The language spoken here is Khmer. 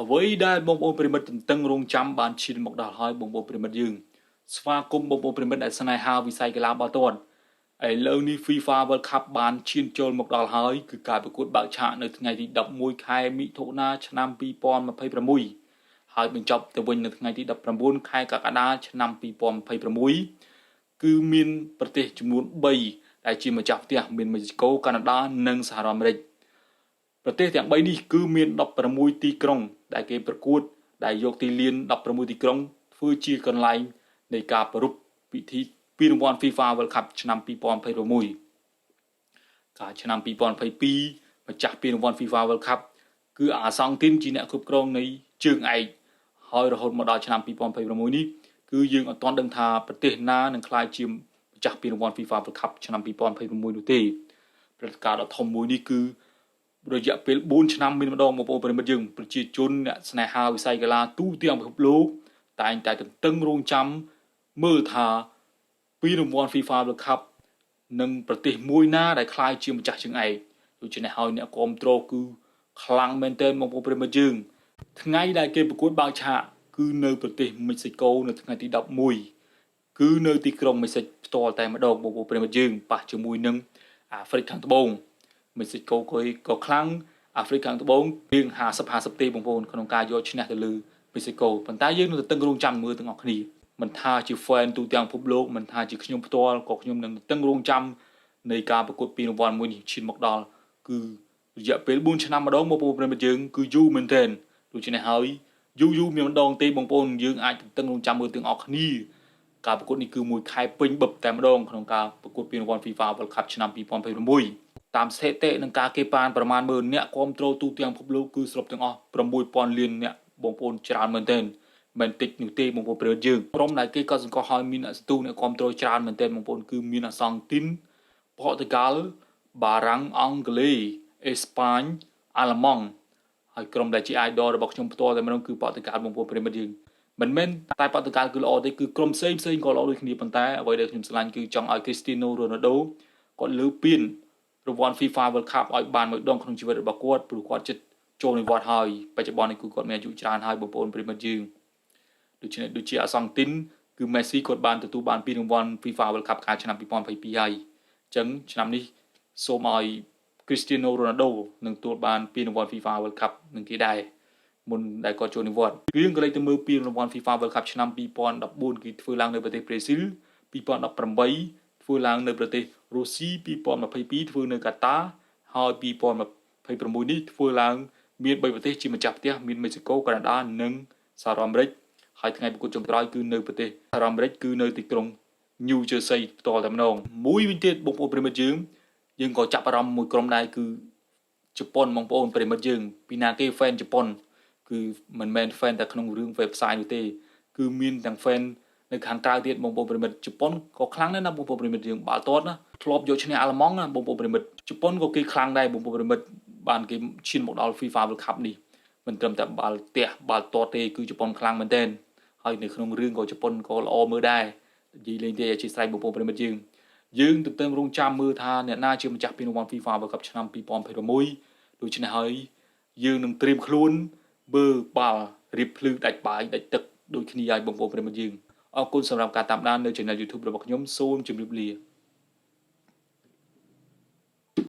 អ្វីដែលបងប្អូនប្រិមិត្តទន្ទឹងរង់ចាំបានឈានមកដល់ហើយបងប្អូនប្រិមិត្តយើងស្វាគមន៍បងប្អូនប្រិមិត្តដែលស្នេហាវិស័យកីឡាបាល់ទាត់ឥឡូវនេះ FIFA World Cup បានឈានចូលមកដល់ហើយគឺការប្រកួតបើកឆាកនៅថ្ងៃទី11ខែមិថុនាឆ្នាំ2026ហើយបញ្ចប់ទៅវិញនៅថ្ងៃទី19ខែកក្កដាឆ្នាំ2026គឺមានប្រទេសចំនួន3ដែលជាម្ចាស់ផ្ទះមានមេស៊ីកូកាណាដានិងសហរដ្ឋអាមេរិកប្រទេសទាំង3នេះគឺមាន16ទីក្រុងដែលគេប្រកួតដែលយកទីលាន16ទីក្រុងធ្វើជាកន្លែងនៃការប្រារព្ធពិធីពានរង្វាន់ FIFA World Cup ឆ្នាំ2026កាលឆ្នាំ2022ម្ចាស់ពានរង្វាន់ FIFA World Cup គឺអាសង់ទីនជាអ្នកគ្រប់គ្រងនៃជើងឯកហើយរហូតមកដល់ឆ្នាំ2026នេះគឺយើងអត់ទាន់ដឹងថាប្រទេសណានឹងក្លាយជាម្ចាស់ពានរង្វាន់ FIFA World Cup ឆ្នាំ2026នោះទេព្រឹត្តិការណ៍ដ៏ធំមួយនេះគឺរយៈពេល4ឆ្នាំមានម្ដងបងប្អូនប្រិមិត្តយើងប្រជាជនអ្នកស្នេហាវិស័យកីឡាទូទាំងពិភពលោកតែងតែទន្ទឹងរង់ចាំមើលថាពានរង្វាន់ FIFA World Cup នឹងប្រទេសមួយណាដែលក្លាយជាម្ចាស់ជើងឯកដូច្នេះហើយអ្នកគាំទ្រគឺខ្លាំងមែនទែនបងប្អូនប្រិមិត្តយើងថ្ងៃដែលគេប្រកួតបើកឆាកគឺនៅប្រទេសមិចស៊ីកូនៅថ្ងៃទី11គឺនៅទីក្រុងមេសិកផ្ទាល់តែម្ដងបងប្អូនប្រិមិត្តយើងប៉ះជាមួយនឹងអាហ្វ្រិកខាងត្បូងមេស៊ីកូក៏ខ្លាំងអាហ្វ្រិកខាងត្បូងរៀង50-50ទេបងប្អូនក្នុងការយកឈ្នះទៅលើមេស៊ីកូប៉ុន្តែយើងនឹងតឹងរង់ចាំមើលទាំងអស់គ្នាមិនថាជា fan ទូទាំងពិភពលោកមិនថាជាខ្ញុំផ្ទាល់ក៏ខ្ញុំនឹងតឹងរង់ចាំនៃការប្រកួតពានរង្វាន់មួយនេះឈានមកដល់គឺរយៈពេល4ឆ្នាំម្ដងបងប្អូនប្រិមិត្តយើងគឺយូរមែនទែនដូច្នេះហើយយូរមានម្ដងទេបងប្អូនយើងអាចតឹងរង់ចាំមើលទាំងអស់គ្នាការប្រកួតនេះគឺមួយខែពេញបឹបតែម្ដងក្នុងការប្រកួតពានរង្វាន់ FIFA World Cup ឆ្នាំ2026តាមស្ថិតិនឹងការគេប៉ានប្រមាណមើលអ្នកគាំទ្រទូទាំងពិភពលោកគឺសរុបទាំងអស់ 6000 លានអ្នកបងប្អូនច្រើនមែនទែនមិនតិចនោះទេបងប្អូនប្រិយយើងក្រុមដែលគេក៏សង្កត់ឲ្យមានអ្នកសន្ទុះអ្នកគាំទ្រច្រើនមែនទែនបងប្អូនគឺមានអាសង់ទីនប៉ូទុយហ្គាល់បារាំងអង់គ្លេសអេស្ប៉ាញអាល្លឺម៉ង់ហើយក្រុមដែលជា idol របស់ខ្ញុំផ្ទាល់តែម្ដងគឺប៉ូទុយហ្គាល់បងប្អូនប្រិយមិត្តយើងមិនមែនតែប៉ូទុយហ្គាល់គឺល្អទេគឺក្រុមផ្សេងក៏ល្អដូចគ្នាប៉ុន្តែអ្វីដែលខ្ញុំស្រឡាញ់គឺចង់ឲ្យ Cristiano Ronaldo គាត់លើពានរង្វាន់ FIFA World Cup ឲ្យបានមួយដងក្នុងជីវិតរបស់គាត់ព្រោះគាត់ចិត្តចូលនិវត្តន៍ហើយបច្ចុប្បន្ននេះគឺគាត់មានអាយុច្រើនហើយបងប្អូនប្រិមិត្តយើងដូចជាអាសង់ទីនគឺ Messi គាត់បានទទួលបានពានរង្វាន់ FIFA World Cup កាលឆ្នាំ2022ហើយអញ្ចឹងឆ្នាំនេះសូមឲ្យ Cristiano Ronaldo នឹងទទួលបានពានរង្វាន់ FIFA World Cup នឹងគេដែរមុនដែលគាត់ចូលនិវត្តន៍យើងក៏លេចទៅមើលពានរង្វាន់ FIFA World Cup ឆ្នាំ2014គឺធ្វើឡើងនៅប្រទេសប្រេស៊ីល2018ធ្វើឡើងនៅប្រទេសរុស្ស៊ី2022ធ្វើនៅកាតាហើយ2026នេះធ្វើឡើងមាន3ប្រទេសជាម្ចាស់ផ្ទះមានមេស៊ីកូកាណាដានិងសហរដ្ឋអាមេរិកហើយថ្ងៃប្រកួតចុងក្រោយគឺនៅប្រទេសសហរដ្ឋអាមេរិកគឺនៅទីក្រុង New Jersey ផ្ទាល់តែម្ដងមួយវិញទៀតបងប្អូនប្រិមិត្តយើងក៏ចាប់អារម្មណ៍មួយក្រុមដែរគឺជប៉ុនបងប្អូនប្រិមិត្តយើងពីណាគេ fan ជប៉ុនគឺមិនមែន fan តែក្នុងរឿង website នោះទេគឺមានទាំង fan នៅខាងក្រៅទៀតបងប្អូនប្រិមិត្តជប៉ុនក៏ខ្លាំងដែរណាបងប្អូនប្រិមិត្តយើងបាល់ទាត់ណាធ្លាប់យកឈ្នះអាល្លឺម៉ង់ណាបងប្អូនប្រិមិត្តជប៉ុនក៏គេខ្លាំងដែរបងប្អូនប្រិមិត្តបានគេឈានមកដល់ FIFA World Cup នេះមិនត្រឹមតែបាល់ទះបាល់ទាត់ទេគឺជប៉ុនខ្លាំងមែនទែនហើយនៅក្នុងរឿងក៏ជប៉ុនក៏ល្អមើលដែរនិយាយលេងទេអធិស្ឋានបងប្អូនប្រិមិត្តយើងទន្ទឹងរង់ចាំមើលថាអ្នកណាជាម្ចាស់ពានរង្វាន់ FIFA World Cup ឆ្នាំ2026ដូច្នេះហើយយើងនឹងត្រៀមខ្លួនមើលបាល់រៀបភ្លឺដាច់បាយដាច់ទឹកដូចគ្នាហើយបងប្អូនប្រិមិត្តយើងអរគុណសម្រាប់ការតាមដាននៅ Channel YouTube របស់ខ្ញុំសូមជម្រាបលា